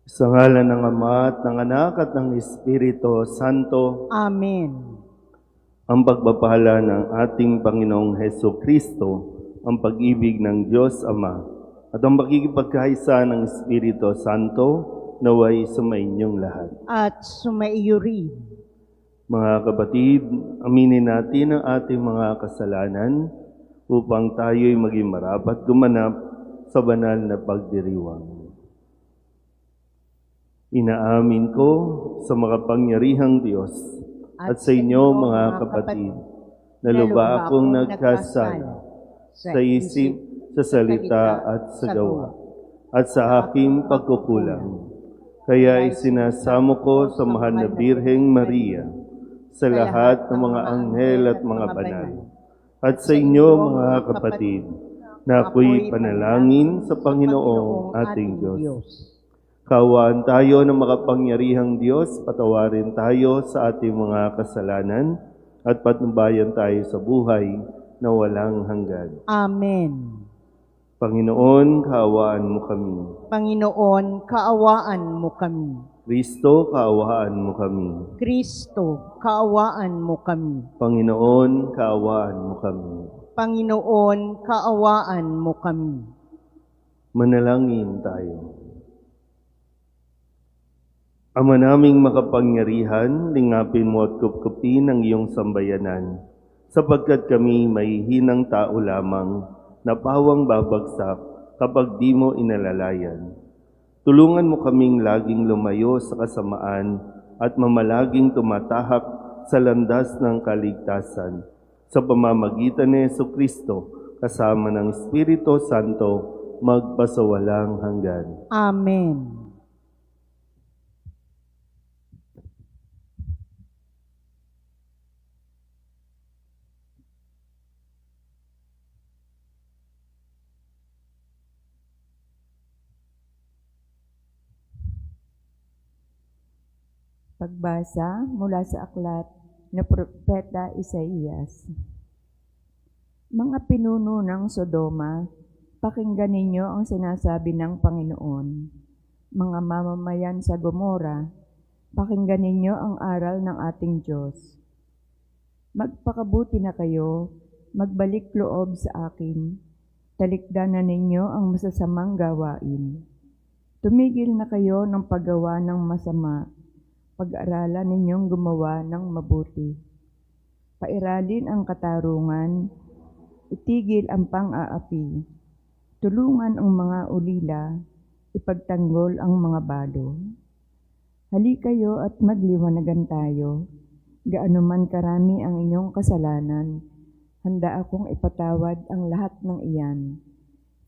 Sa ngalan ng Ama at ng Anak at ng Espiritu Santo, Amen. ang pagpapala ng ating Panginoong Heso Kristo, ang pag-ibig ng Diyos Ama, at ang pagkikipagkaisa ng Espiritu Santo, naway sumainyong lahat. At sumaiyo rin. Mga kapatid, aminin natin ang ating mga kasalanan upang tayo'y maging marapat gumanap sa banal na pagdiriwang. Inaamin ko sa makapangyarihang Diyos at sa inyo mga kapatid, na lubha akong nagkasala sa isip, sa salita at sa gawa, at sa aking pagkukulang. Kaya isinasamo ko sa mahal na Birheng Maria, sa lahat ng mga anghel at mga banal, at sa inyo mga kapatid, na ako'y panalangin sa Panginoong ating Diyos. Kaawaan tayo ng makapangyarihang Diyos, patawarin tayo sa ating mga kasalanan, at patnubayan tayo sa buhay na walang hanggan. Amen. Panginoon, kaawaan mo kami. Panginoon, kaawaan mo kami. Kristo, kaawaan mo kami. Kristo, kaawaan mo kami. Panginoon, kaawaan mo kami. Panginoon, kaawaan mo kami. Manalangin tayo. Ama naming makapangyarihan, lingapin mo at kupkupin ang iyong sambayanan, sapagkat kami may hinang tao lamang na pawang babagsak kapag di mo inalalayan. Tulungan mo kaming laging lumayo sa kasamaan at mamalaging tumatahak sa landas ng kaligtasan, sa pamamagitan ni Jesucristo kasama ng Espiritu Santo, magpasawalang hanggan. Amen. Pagbasa mula sa aklat na Propeta Isaías. Mga pinuno ng Sodoma, pakinggan ninyo ang sinasabi ng Panginoon. Mga mamamayan sa Gomora, pakinggan ninyo ang aral ng ating Diyos. Magpakabuti na kayo, magbalik loob sa akin, talikdan na ninyo ang masasamang gawain. Tumigil na kayo ng paggawa ng masama, pag-aralan ninyong gumawa ng mabuti. Pairalin ang katarungan, itigil ang pang-aapi, tulungan ang mga ulila, ipagtanggol ang mga balo. Hali kayo at magliwanagan tayo, gaano man karami ang inyong kasalanan, handa akong ipatawad ang lahat ng iyan.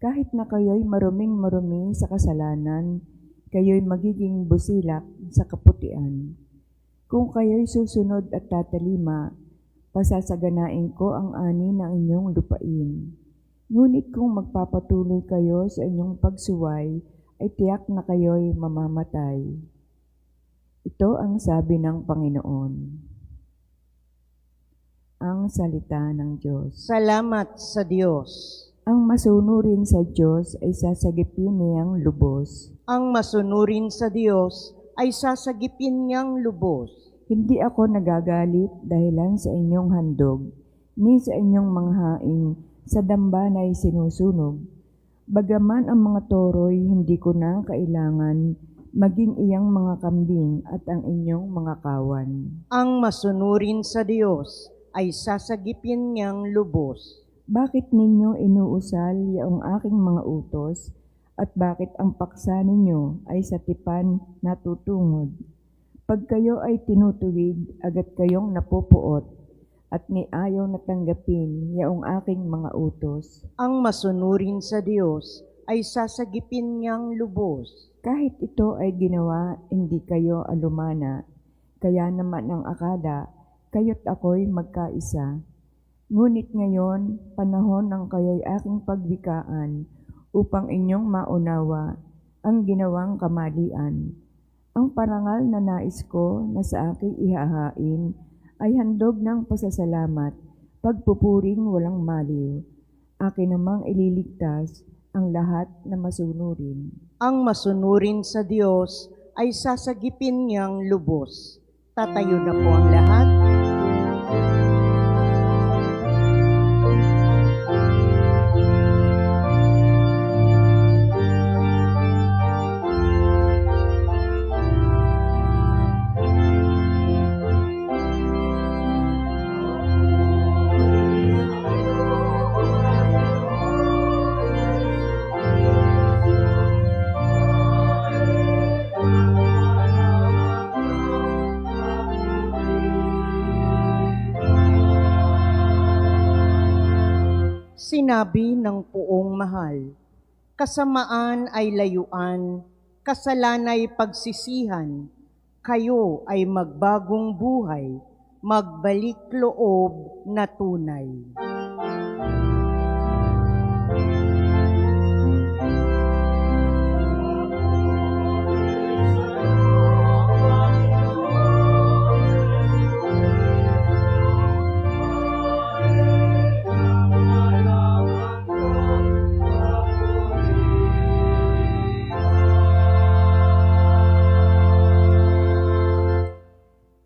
Kahit na kayo'y maruming-marumi sa kasalanan, kayo'y magiging busilak sa kaputian. Kung kayo'y susunod at tatalima, pasasaganain ko ang ani ng inyong lupain. Ngunit kung magpapatuloy kayo sa inyong pagsuway, ay tiyak na kayo'y mamamatay. Ito ang sabi ng Panginoon. Ang salita ng Diyos. Salamat sa Diyos. Ang masunurin sa Diyos ay sasagipin niyang lubos. Ang masunurin sa Diyos ay sasagipin niyang lubos. Hindi ako nagagalit dahilan sa inyong handog, ni sa inyong manghaing sa dambanay sinusunog. Bagaman ang mga toro'y hindi ko na kailangan, maging iyang mga kambing at ang inyong mga kawan. Ang masunurin sa Diyos ay sasagipin niyang lubos. Bakit ninyo inuusal yaong aking mga utos, at bakit ang paksa ninyo ay sa tipan natutungod? Pag kayo ay tinutuwid, agad kayong napupuot, at ni ayaw natanggapin yaong aking mga utos. Ang masunurin sa Diyos ay sasagipin niyang lubos. Kahit ito ay ginawa, hindi kayo alumana, kaya naman ang akala, kayo't ako'y magkaisa. Ngunit ngayon, panahon ng kayo'y aking pagwikaan upang inyong maunawa ang ginawang kamalian. Ang parangal na nais ko na sa aking ihahain ay handog ng pasasalamat, pagpupuring walang maliw. Akin namang ililigtas ang lahat na masunurin. Ang masunurin sa Diyos ay sasagipin niyang lubos. Tatayo na po ang lahat. Sinabi ng Poong Mahal, kasamaan ay layuan, kasalanay pagsisihan, kayo ay magbagong buhay, magbalik loob na tunay.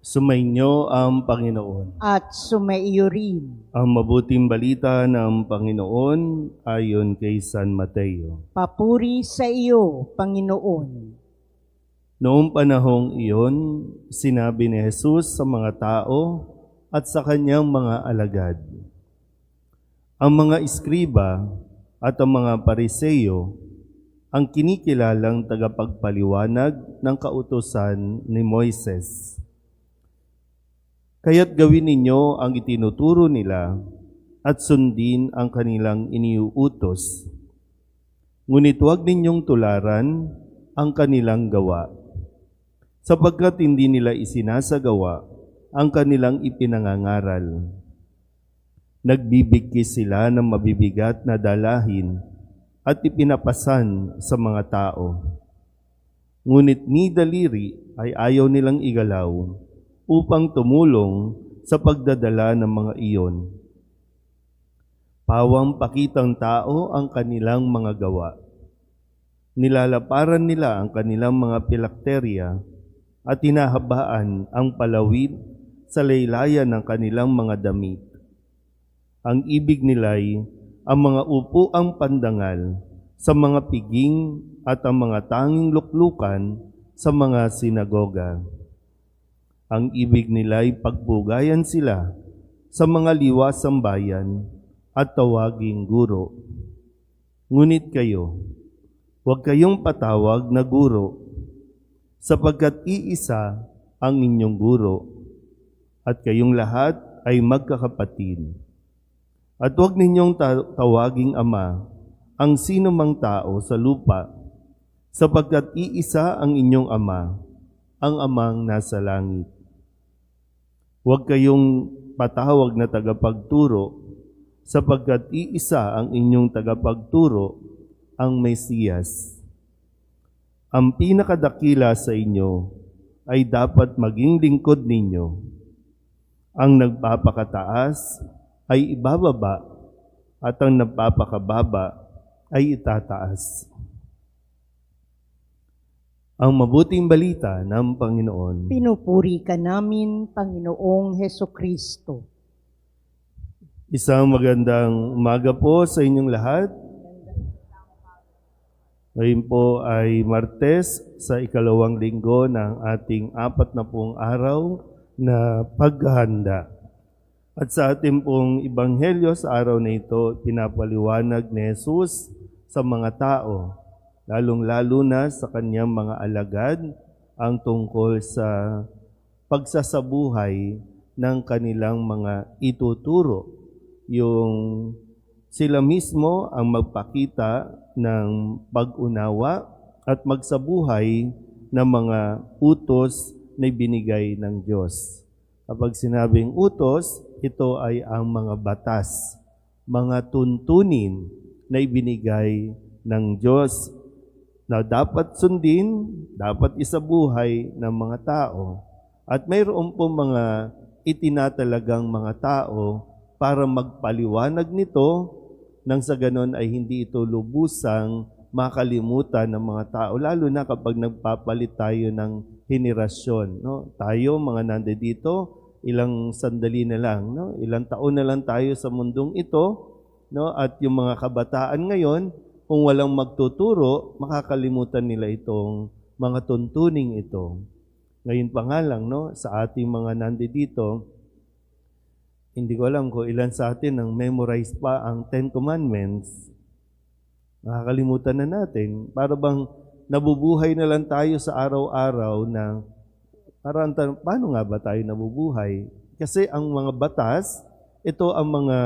Sumainyo ang Panginoon. At sumaiyo rin. Ang mabuting balita ng Panginoon ayon kay San Mateo. Papuri sa iyo, Panginoon. Noong panahong iyon, sinabi ni Jesus sa mga tao at sa kanyang mga alagad, ang mga iskriba at ang mga pariseyo ang kinikilalang tagapagpaliwanag ng kautusan ni Moises. Kaya't gawin ninyo ang itinuturo nila at sundin ang kanilang iniuutos. Ngunit huwag ninyong tularan ang kanilang gawa, sapagkat hindi nila isinasagawa ang kanilang ipinangangaral. Nagbibigkis sila ng mabibigat na dalahin at ipinapasan sa mga tao. Ngunit ni daliri ay ayaw nilang igalaw upang tumulong sa pagdadala ng mga iyon. Pawang pakitang tao ang kanilang mga gawa. Nilalaparan nila ang kanilang mga pilakterya at hinahabaan ang palawid sa laylayan ng kanilang mga damit. Ang ibig nila'y ang mga upuang pandangal sa mga piging at ang mga tanging luklukan sa mga sinagoga. Ang ibig nila'y pagbugayan sila sa mga liwasang bayan at tawaging guro. Ngunit kayo, huwag kayong patawag na guro, sapagkat iisa ang inyong guro, at kayong lahat ay magkakapatid. At huwag ninyong tawaging ama ang sino mang tao sa lupa, sapagkat iisa ang inyong ama, ang amang nasa langit. Huwag kayong patawag na tagapagturo, sapagkat iisa ang inyong tagapagturo, ang Mesiyas. Ang pinakadakila sa inyo ay dapat maging lingkod ninyo. Ang nagpapakataas ay ibababa, at ang nagpapakababa ay itataas. Ang mabuting balita ng Panginoon. Pinupuri ka namin, Panginoong Hesukristo. Isang magandang umaga po sa inyong lahat. Ngayon po ay Martes sa ikalawang linggo ng ating 40 araw na paghahanda. At sa ating pong Ebanghelyo sa araw na ito, pinapaliwanag ni Jesus sa mga tao, lalong-lalo na sa kanyang mga alagad, ang tungkol sa pagsasabuhay ng kanilang mga ituturo. Yung sila mismo ang magpakita ng pag-unawa at magsabuhay ng mga utos na binigay ng Diyos. Kapag sinabing utos, ito ay ang mga batas, mga tuntunin na ibinigay ng Diyos na dapat sundin, dapat isabuhay ng mga tao. At mayroon po mga itinatalagang mga tao para magpaliwanag nito nang sa ganon ay hindi ito lubusang makalimutan ng mga tao, lalo na kapag nagpapalit tayo ng henerasyon. No? Tayo, mga nandito, ilang sandali na lang, no? Ilang taon na lang tayo sa mundong ito, no? At yung mga kabataan ngayon, kung walang magtuturo, makakalimutan nila itong mga tuntuning ito. Ngayon pa nga lang, no? Sa ating mga nandito, hindi ko alam kung ilan sa atin ang memorize pa ang Ten Commandments. Nakakalimutan na natin. Para bang nabubuhay na lang tayo sa araw-araw na parang paano nga ba tayo nabubuhay? Kasi ang mga batas, ito ang mga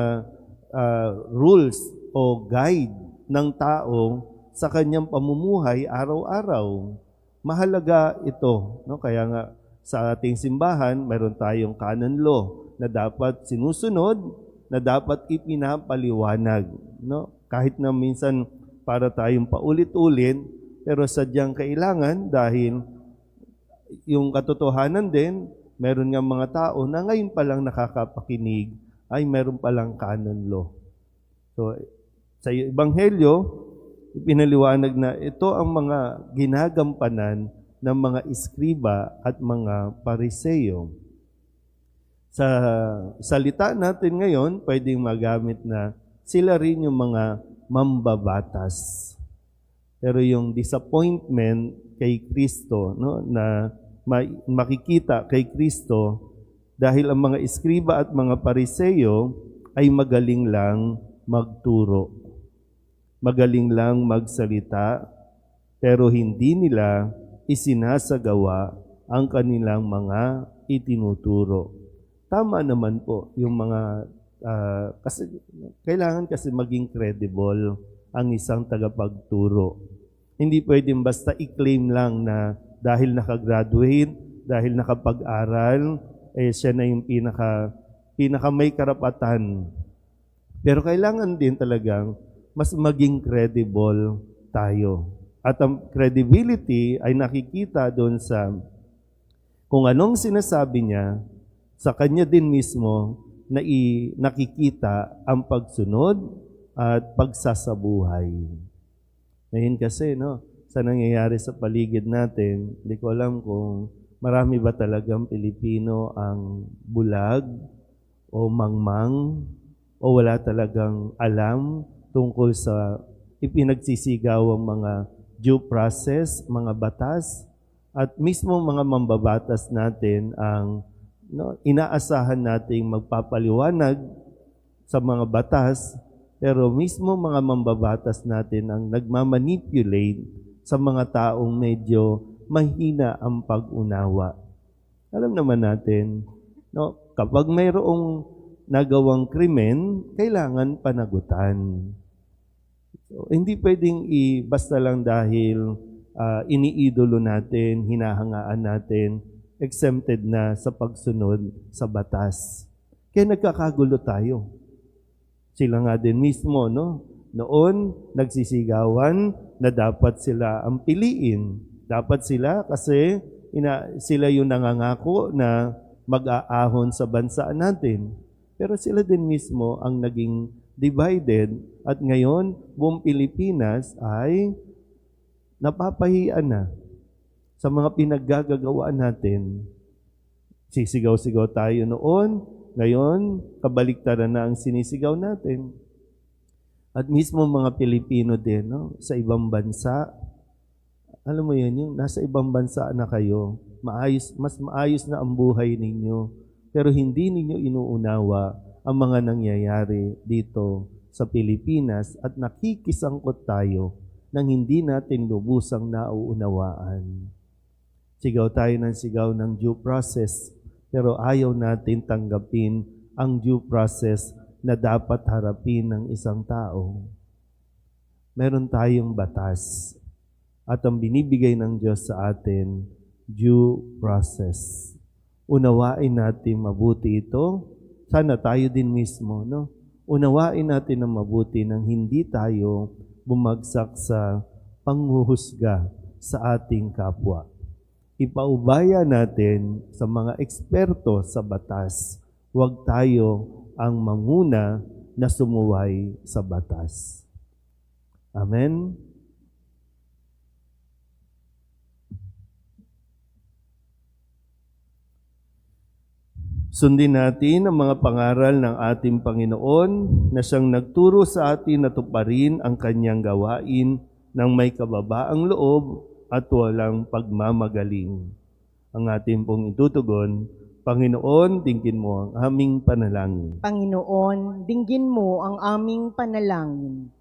rules o guide ng tao sa kanyang pamumuhay araw-araw. Mahalaga ito. No? Kaya nga sa ating simbahan, mayroon tayong canon law na dapat sinusunod, na dapat ipinapaliwanag. No? Kahit na minsan para tayong paulit-ulit, pero sadyang kailangan dahil yung katotohanan din, meron nga mga tao na ngayon pa lang nakakapakinig, ay meron palang canon law. So, sa Ebanghelyo, ipinaliwanag na ito ang mga ginagampanan ng mga iskriba at mga pariseyo. Sa salita natin ngayon, pwedeng magamit na sila rin yung mga mambabatas. Pero yung disappointment kay Kristo, no, na makikita kay Kristo dahil ang mga iskriba at mga pariseyo ay magaling lang magturo. Magaling lang magsalita, pero hindi nila isinasagawa ang kanilang mga itinuturo. Tama naman po yung mga, kasi kailangan kasi maging credible ang isang tagapagturo. Hindi pwedeng basta i-claim lang na dahil nakagraduate, dahil nakapag-aral, siya na yung pinaka may karapatan. Pero kailangan din talagang mas maging credible tayo. At ang credibility ay nakikita doon sa kung anong sinasabi niya, sa kanya din mismo na nakikita ang pagsunod at pagsasabuhay. Ngayon kasi, no, sa nangyayari sa paligid natin, hindi ko alam kung marami ba talagang Pilipino ang bulag o mangmang o wala talagang alam tungkol sa ipinagsisigaw ang mga due process, mga batas, at mismo mga mambabatas natin ang inaasahan nating magpapaliwanag sa mga batas, pero mismo mga mambabatas natin ang nagmamanipulate sa mga taong medyo mahina ang pag-unawa. Alam naman natin, no, kapag mayroong nagawang krimen, kailangan panagutan. So, hindi pwedeng basta lang dahil iniidolo natin, hinahangaan natin, exempted na sa pagsunod sa batas. Kaya nagkakagulo tayo. Sila nga din mismo, no? Noon, nagsisigawan na dapat sila ang piliin. Dapat sila kasi sila yung nangangako na mag-aahon sa bansa natin. Pero sila din mismo ang naging divided at ngayon, buong Pilipinas ay napapahiyan na sa mga pinaggagawaan natin. Sisigaw-sigaw tayo noon, ngayon, kabaliktaran na ang sinisigaw natin. At mismo mga Pilipino din, no, sa ibang bansa, alam mo yun, yung nasa ibang bansa na kayo, mas maayos na ang buhay ninyo, pero hindi ninyo inuunawa ang mga nangyayari dito sa Pilipinas at nakikisangkot tayo nang hindi natin lubusang nauunawaan. Sigaw tayo ng sigaw ng due process, pero ayaw natin tanggapin ang due process na dapat harapin ng isang tao. Meron tayong batas at ang binibigay ng Diyos sa atin, due process. Unawain natin mabuti ito. Sana tayo din mismo, no? Unawain natin ng mabuti nang hindi tayo bumagsak sa panghuhusga sa ating kapwa. Ipaubaya natin sa mga eksperto sa batas. Huwag tayo ang manguna na sumuway sa batas. Amen? Sundin natin ang mga pangaral ng ating Panginoon na siyang nagturo sa atin na tuparin ang kanyang gawain ng may kababaang loob at walang pagmamagaling. Ang ating pong itutugon, Panginoon, dinggin mo ang aming panalangin. Panginoon, dinggin mo ang aming panalangin.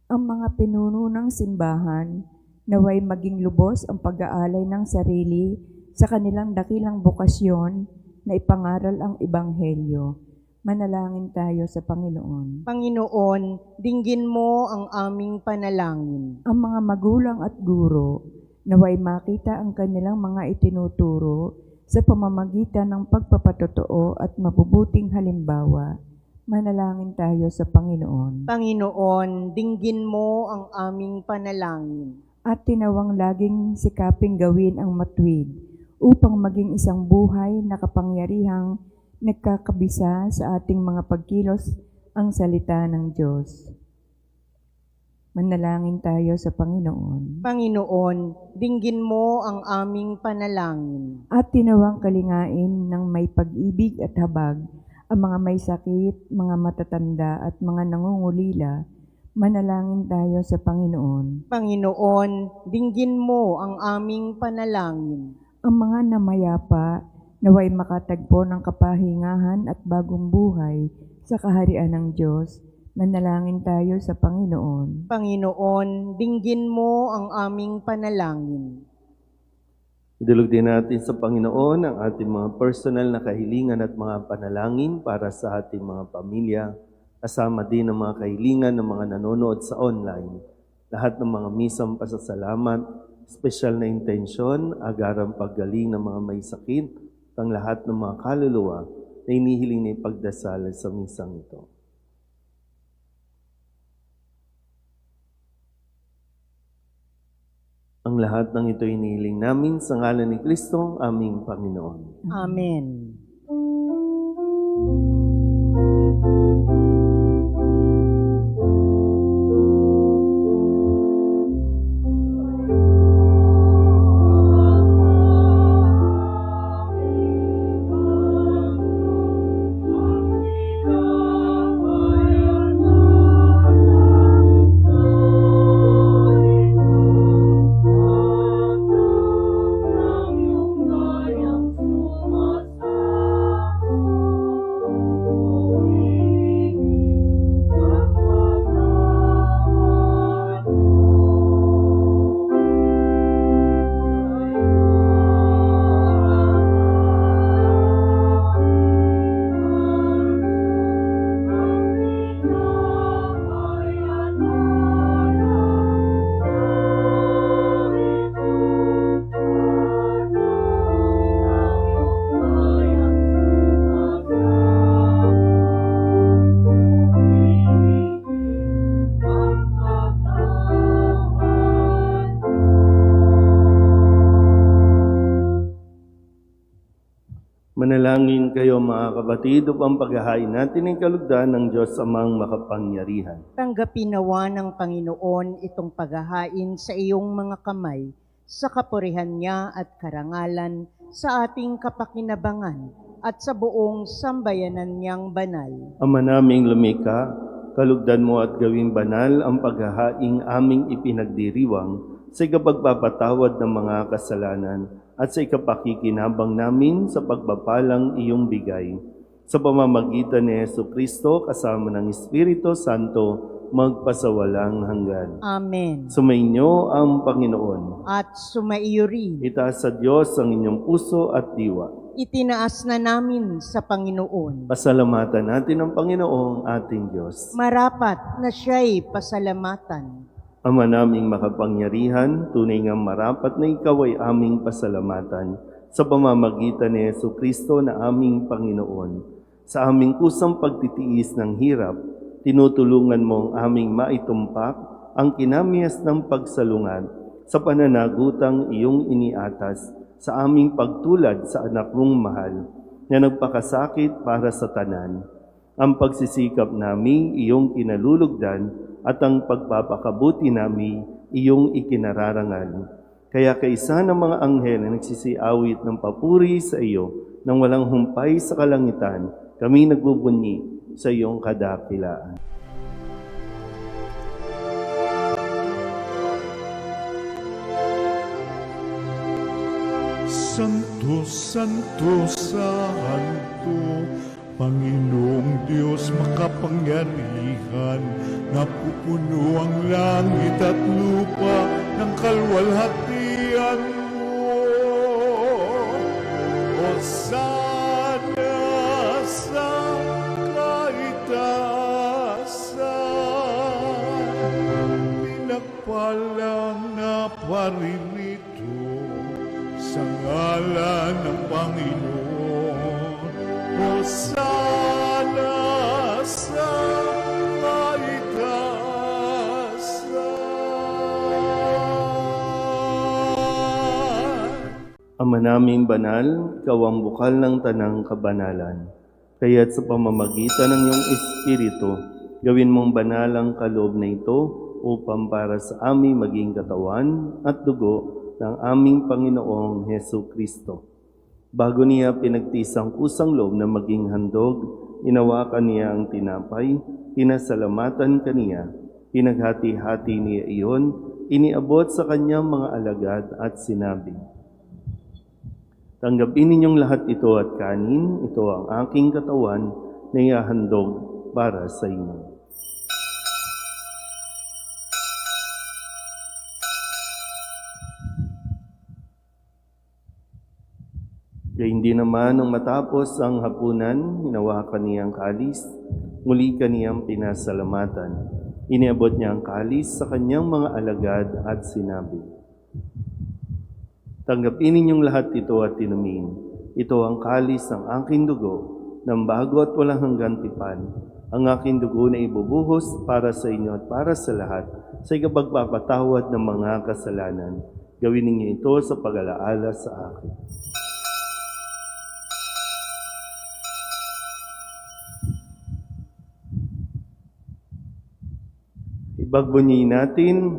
Ang mga pinuno ng simbahan, naway maging lubos ang pag-aalay ng sarili sa kanilang dakilang bukasyon na ipangaral ang Ebanghelyo. Manalangin tayo sa Panginoon. Panginoon, dinggin mo ang aming panalangin. Ang mga magulang at guro, naway makita ang kanilang mga itinuturo sa pamamagitan ng pagpapatotoo at mabubuting halimbawa. Manalangin tayo sa Panginoon. Panginoon, dinggin mo ang aming panalangin. At tinawang laging sikaping gawin ang matuwid upang maging isang buhay na kapangyarihang nagkakabisa sa ating mga pagkilos ang salita ng Diyos. Manalangin tayo sa Panginoon. Panginoon, dinggin mo ang aming panalangin. At tinawang kalingain ng may pag-ibig at habag ang mga may sakit, mga matatanda at mga nangungulila. Manalangin tayo sa Panginoon. Panginoon, dinggin mo ang aming panalangin. Ang mga namayapa, naway makatagpo ng kapahingahan at bagong buhay sa kaharian ng Diyos. Manalangin tayo sa Panginoon. Panginoon, dinggin mo ang aming panalangin. Idulog din natin sa Panginoon ang ating mga personal na kahilingan at mga panalangin para sa ating mga pamilya, kasama din ang mga kahilingan ng mga nanonood sa online. Lahat ng mga misang pasasalamat, espesyal na intensyon, agarang paggaling ng mga may sakit, ang lahat ng mga kaluluwa na inihiling na ipagdasal sa misang ito. Ang lahat ng ito inihiling namin sa ngalan ni Kristo, aming Panginoon. Amen. Manalangin kayo mga kapatid upang paghahain natin ang kalugdan ng Diyos Amang makapangyarihan. Tanggapin nawa ng Panginoon itong paghahain sa iyong mga kamay, sa kapurihan niya at karangalan, sa ating kapakinabangan, at sa buong sambayanan niyang banal. Ama naming lumikha, kalugdan mo at gawing banal ang paghahaing aming ipinagdiriwang sa ikapagpapatawad ng mga kasalanan at sa ikapakikinabang namin sa pagpapalang iyong bigay. Sa pamamagitan ni Jesucristo kasama ng Espiritu Santo, magpasawalang hanggan. Amen. Sumainyo ang Panginoon. At sumaiyo rin. Itaas sa Diyos ang inyong puso at diwa. Itinaas na namin sa Panginoon. Pasalamatan natin ang Panginoong ating Diyos. Marapat na siya'y pasalamatan. Ama naming makapangyarihan, tunay ngang marapat na ikaw ay aming pasalamatan sa pamamagitan ni Jesucristo na aming Panginoon. Sa aming kusang pagtitiis ng hirap, tinutulungan mo ang aming maitumpak ang kinamiyas ng pagsalungat sa pananagutang iyong iniatas sa aming pagtulad sa anak mong mahal na nagpakasakit para sa tanan. Ang pagsisikap namin iyong kinalulugdan at ang pagpapakabuti namin iyong ikinararangal. Kaya kaisa ng mga anghel na nagsisiawit ng papuri sa iyo nang walang humpay sa kalangitan, kami nagbubunyi sa iyong kadakilaan. Santo, Santo, Santo, Panginoong Diyos makapangyarihan, napupuno ang langit at lupa ng kalwalhatian mo. Hosana sa kaitaasan, pinagpalang na paririto sa ngalan ng Panginoon. Hosana sa kaitaasan. Ama naming banal, ikaw ang bukal ng tanang kabanalan. Kaya't sa pamamagitan ng iyong Espiritu, gawin mong banal ang kaloob na ito upang para sa aming maging katawan at dugo ng aming Panginoong Hesu Kristo. Bago niya pinagtisang kusang loob na maging handog, inawakan niya ang tinapay, pinasalamatan kaniya, pinaghati-hati niya iyon, iniabot sa kanyang mga alagad at sinabi, "Tanggapin ninyong lahat ito at kanin, ito ang aking katawan na ihahandog para sa inyo." Kaya hindi naman nung matapos ang hapunan, hinawakan niya ang kalis, muli kaniyang pinasalamatan. Iniabot niya ang kalis sa kanyang mga alagad at sinabi, "Tanggapin ninyong lahat ito at inumin. Ito ang kalis ng aking dugo, ng bago at walang hanggang tipan. Ang aking dugo na ibubuhos para sa inyo at para sa lahat, sa ikapagpapatawad ng mga kasalanan. Gawin ninyo ito sa pag-alaala sa akin." Ibagbunyi natin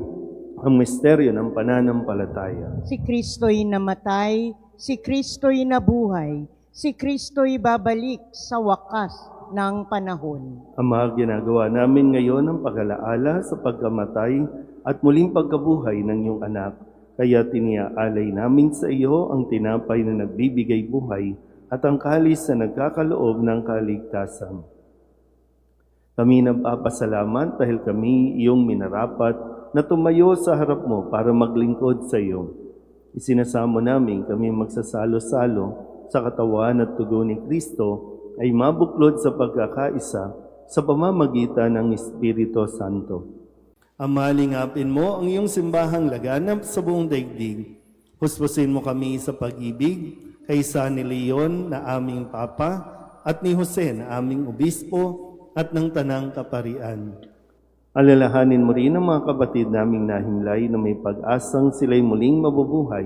ang misteryo ng pananampalataya. Si Kristo'y namatay, si Kristo'y nabuhay, si Kristo'y babalik sa wakas ng panahon. Ama, ginagawa namin ngayon ang pag-alaala sa pagkamatay at muling pagkabuhay ng iyong anak. Kaya tiniaalay namin sa iyo ang tinapay na nagbibigay buhay at ang kalis na nagkakaloob ng kaligtasan. Kami nagpapasalamat dahil kami iyong minarapat na tumayo sa harap mo para maglingkod sa iyo. Isinasamo namin kami magsasalo-salo sa katawan at dugo ni Kristo ay mabuklod sa pagkakaisa sa pamamagitan ng Espiritu Santo. Ama, lingapin mo ang iyong simbahang laganap sa buong daigdig. Huspusin mo kami sa pag-ibig kay San Leon na aming Papa at ni Jose na aming Obispo at ng Tanang Kaparian. Alalahanin mo rin ang mga kapatid naming nahimlay na may pag-asang sila'y muling mabubuhay,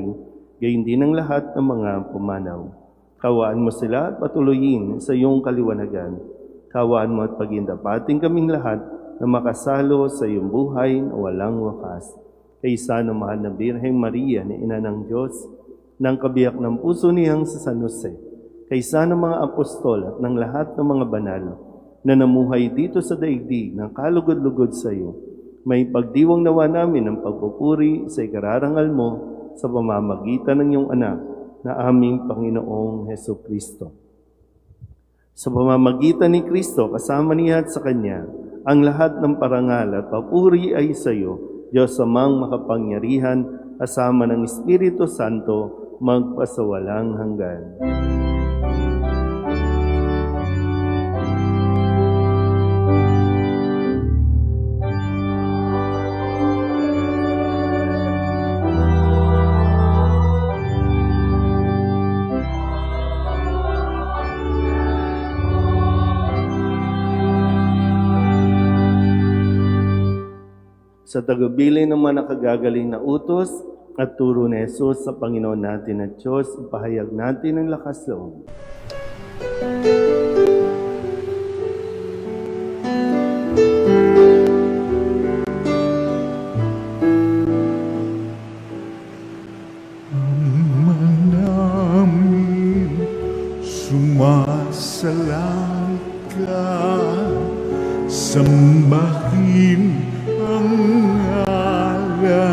gayon din ang lahat ng mga pumanaw. Kawaan mo sila at patuloyin sa iyong kaliwanagan. Kawaan mo at pagindapating kaming lahat na makasalo sa iyong buhay na walang wakas. Kaysa ng mahal na Birheng Maria na Ina ng Diyos, ng kabiyak ng puso niyang sa San Jose, kaysa ng mga apostol at ng lahat ng mga banal na namuhay dito sa daigdig ng kalugod-lugod sa iyo, may pagdiwang nawa namin ng pagpupuri sa ikararangal mo sa pamamagitan ng iyong anak na aming Panginoong Hesu Kristo. Sa pamamagitan ni Kristo, kasama niya at sa Kanya, ang lahat ng parangal at papuri ay sa iyo, Diyos amang makapangyarihan, kasama ng Espiritu Santo, magpasawalang hanggan. Sa tagubilin ng mga nakagagaling na utos at turo ni Jesus sa Panginoon natin at Diyos, ipahayag natin ang lakas loob.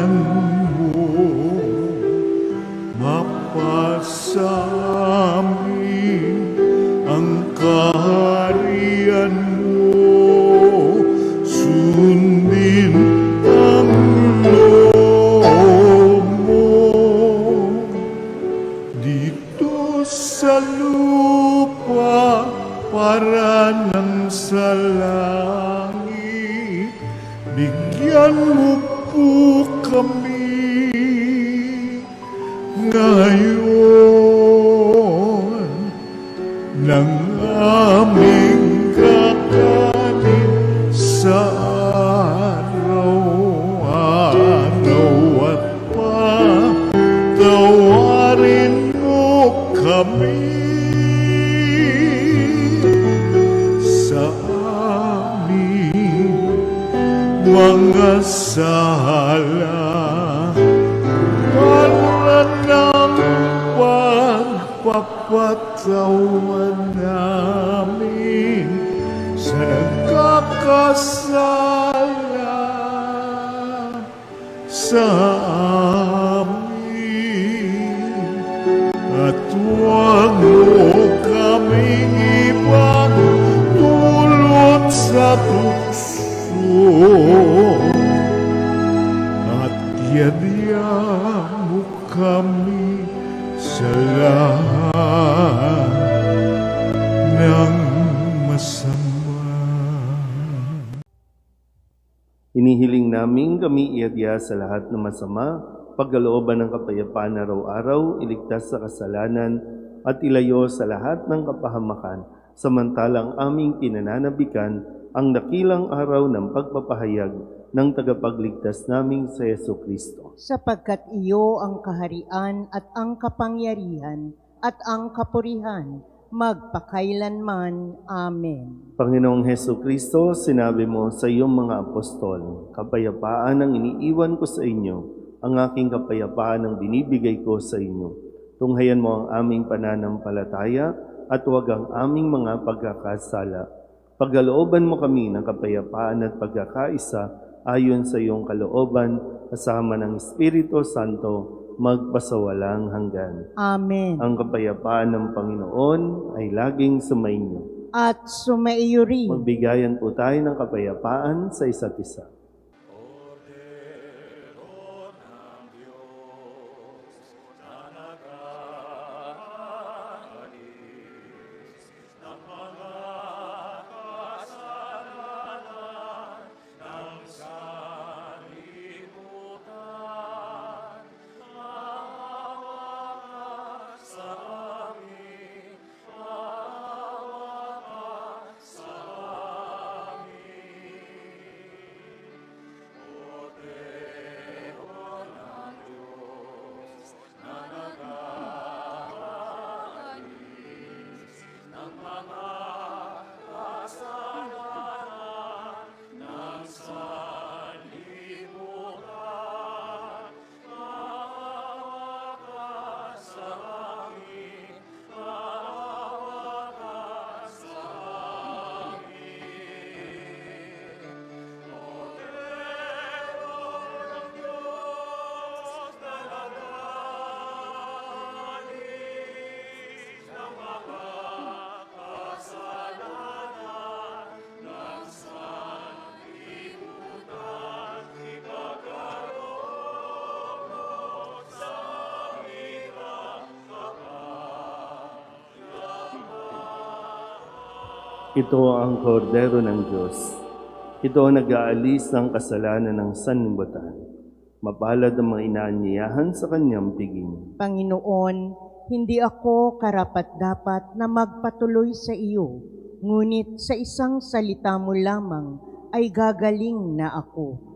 kaharian mo, mapasamin ang kaharian mo, sundin ang loob mo dito sa lupa para nang sa langit. Bigyan mo po kami ngayon ng aming kakanin sa araw-araw at patawarin mo kami sa aming mga sala para ng pagpapatawad namin sa nagkakasala sa amin. At huwag mo kaming ipagdulot sa tukso, at yadya mo kami sa lahat ng masama. Inihiling namin kami iadya sa lahat ng masama, pagkalooban ng kapayapaan araw-araw, iligtas sa kasalanan, at ilayo sa lahat ng kapahamakan, samantalang aming pinananabikan ang dakilang araw ng pagpapahayag ng tagapagligtas naming sa Jesucristo. Sapagkat iyo ang kaharian at ang kapangyarihan at ang kapurihan, magpakailanman. Amen. Panginoong Jesucristo, sinabi mo sa iyong mga apostol, kapayapaan ang iniiwan ko sa inyo, ang aking kapayapaan ang binibigay ko sa inyo. Tunghayan mo ang aming pananampalataya at huwag ang aming mga pagkakasala. Pagkalooban mo kami ng kapayapaan at pagkakaisa ayon sa iyong kalooban, kasama ng Espiritu Santo, magpasawalang hanggan. Amen. Ang kapayapaan ng Panginoon ay laging sumainyo. At sumaiyo rin. Magbigayan po tayo ng kapayapaan sa isa't isa. Ito ang kordero ng Diyos. Ito ang nag-aalis ng kasalanan ng sanlibutan. Mapalad ang mga inaanyayahan sa kanyang piging. Panginoon, hindi ako karapat-dapat na magpatuloy sa iyo, ngunit sa isang salita mo lamang ay gagaling na ako.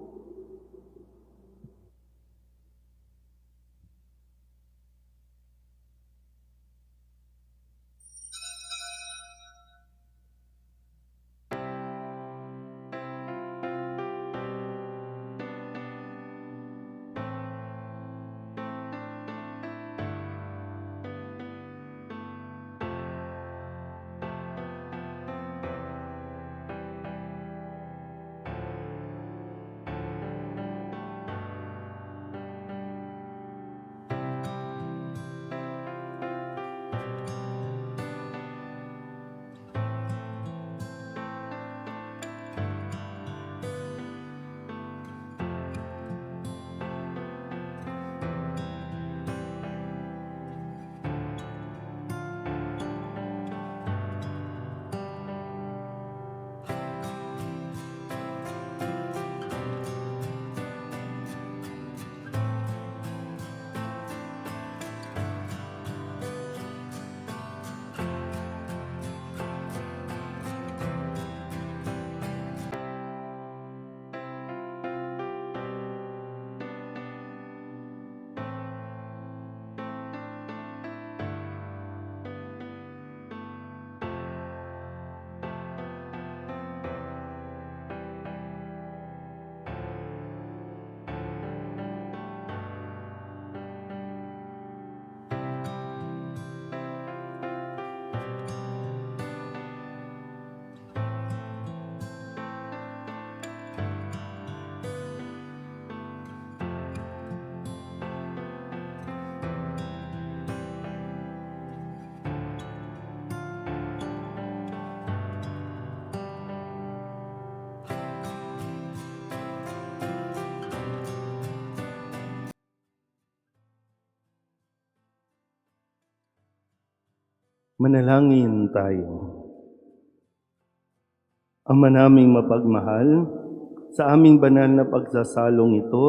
Manalangin tayo. Ama naming mapagmahal, sa aming banal na pagsasalong ito,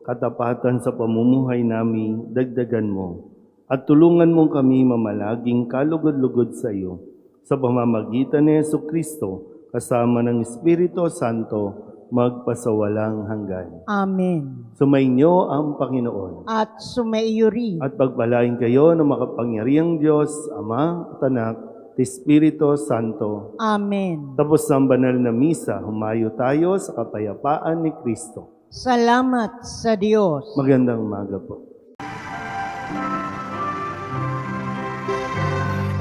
katapatan sa pamumuhay namin, dagdagan mo, at tulungan mong kami mamalaging kalugod-lugod sa iyo, sa pamamagitan ni Jesucristo, kasama ng Espiritu Santo, magpasawalang hanggan. Amen. Sumainyo ang Panginoon. At sumaiyo rin. At pagpalain kayo ng makapangyarihang Diyos, Ama at Anak, at Espiritu Santo. Amen. Tapos ang banal na misa, humayo tayo sa kapayapaan ni Kristo. Salamat sa Diyos. Magandang umaga po.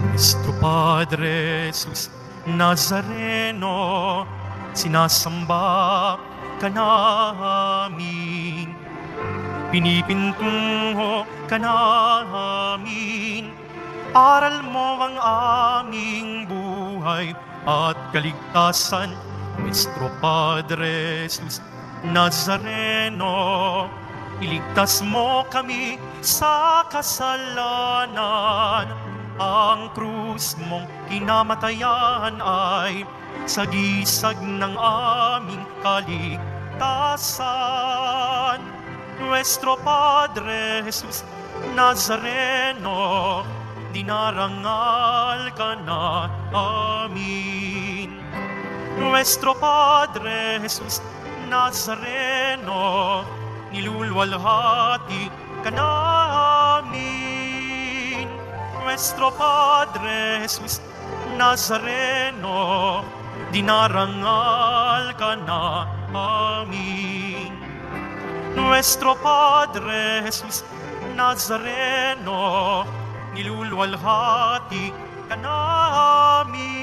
Nuestro Padre Jesus Nazareno, sinasamba ka namin, pinipintungo ka namin, aral mo ang aming buhay at kaligtasan. Nuestro Padre Jesus Nazareno, iligtas mo kami sa kasalanan. Ang krus mong kinamatayan ay sagisag ng aming kaligtasan. Nuestro Padre Jesus Nazareno, dinarangal ka na amin. Nuestro Padre Jesus Nazareno, nilulwalhati ka namin. Nuestro Padre Jesus Nazareno, dinarangal ka na amin. Nuestro Padre Jesus Nazareno, nilulwalhati ka namin.